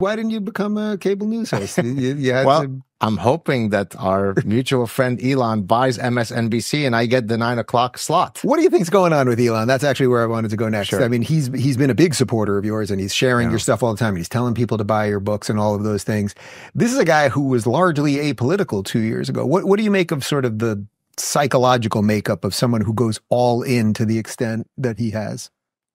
why didn't you become a cable news host? You had well, to... I'm hoping that our mutual friend Elon buys MSNBC and I get the 9 o'clock slot. What do you think's going on with Elon? That's actually where I wanted to go next. Sure. I mean, he's been a big supporter of yours, and he's sharing your stuff all the time. And he's telling people to buy your books and all of those things. This is a guy who was largely apolitical 2 years ago. What do you make of sort of the psychological makeup of someone who goes all in to the extent that he has?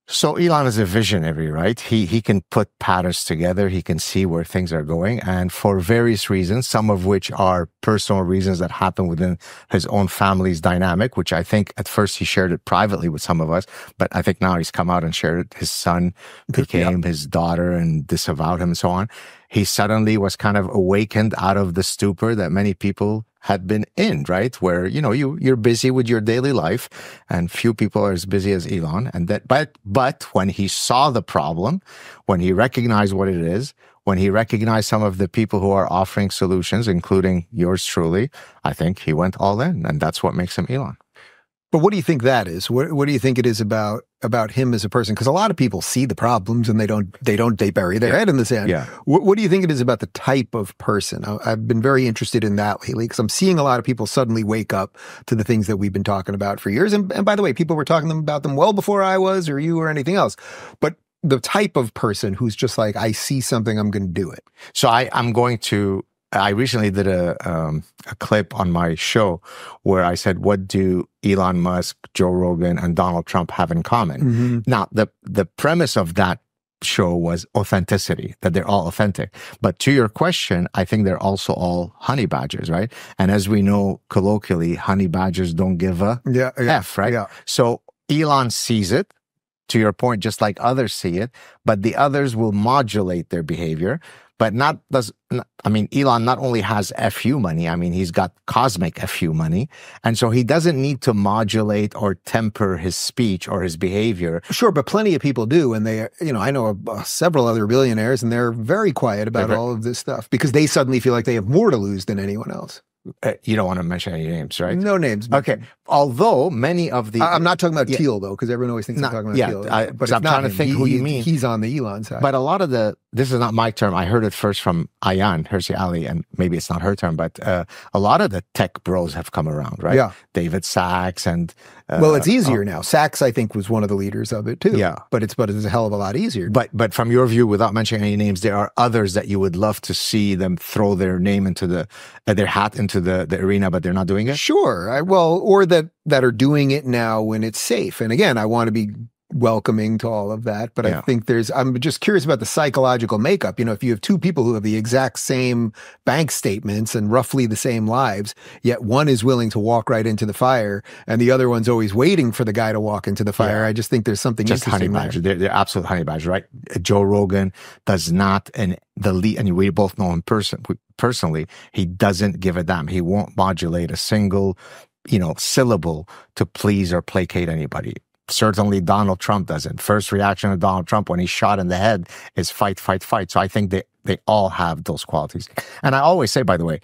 So Elon is a visionary, right? He can put patterns together. He can see where things are going. And for various reasons, some of which are personal reasons that happen within his own family's dynamic, which I think at first he shared it privately with some of us, but I think now he's come out and shared it. His son became his daughter and disavowed him and so on. He suddenly was kind of awakened out of the stupor that many people had been in, right? Where, you're busy with your daily life and few people are as busy as Elon. And but when he saw the problem, when he recognized what it is, when he recognized some of the people who are offering solutions, including yours truly, I think he went all in, and that's what makes him Elon. But what do you think that is? What do you think it is about him as a person? Because a lot of people see the problems and they bury their head in the sand. Yeah. What do you think it is about the type of person? I've been very interested in that lately because I'm seeing a lot of people suddenly wake up to the things that we've been talking about for years. And by the way, people were talking about them well before I was or you or anything else. But the type of person who's just like, I see something, I'm going to do it. So I recently did a clip on my show where I said, what do Elon Musk, Joe Rogan, and Donald Trump have in common? Mm-hmm. Now, the premise of that show was authenticity, that they're all authentic. But to your question, I think they're also all honey badgers, right? And as we know, colloquially, honey badgers don't give a F, right? Yeah. So Elon sees it, to your point, just like others see it, but the others will modulate their behavior. But Elon not only has FU money, he's got cosmic FU money. And so he doesn't need to modulate or temper his speech or his behavior. Sure, but plenty of people do. And they, I know several other billionaires, and they're very quiet about all of this stuff because they suddenly feel like they have more to lose than anyone else. You don't want to mention any names, right? No names. Okay. Although many of the... I'm not talking about Thiel, though, because everyone always thinks I'm talking about Thiel. But I'm trying to think who you mean. He's on the Elon side. But a lot of this is not my term. I heard it first from Ayan Hirsi Ali, and maybe it's not her term, but a lot of the tech bros have come around, right? Yeah. David Sachs and... well, it's easier now. Sachs, I think, was one of the leaders of it, too. Yeah. But it's a hell of a lot easier. But from your view, without mentioning any names, there are others that you would love to see them throw their name into their hat into the arena, but they're not doing it? Sure. Or that are doing it now when it's safe. And again, I want to be welcoming to all of that, but I think I'm just curious about the psychological makeup. If you have two people who have the exact same bank statements and roughly the same lives, yet one is willing to walk right into the fire and the other one's always waiting for the guy to walk into the fire. I just think there's something just interesting honey badger. They're absolute honey badger, right? Joe Rogan does not, and we both know him personally, he doesn't give a damn. He won't modulate a single, syllable to please or placate anybody. Certainly Donald Trump doesn't. First reaction of Donald Trump when he's shot in the head is fight, fight, fight. So I think they all have those qualities. And I always say, by the way,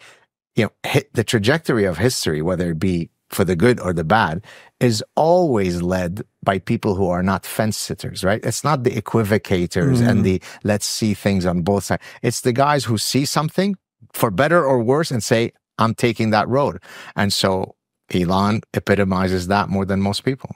the trajectory of history, whether it be for the good or the bad, is always led by people who are not fence sitters, right? It's not the equivocators and the let's see things on both sides. It's the guys who see something for better or worse and say, I'm taking that road. And so Elon epitomizes that more than most people.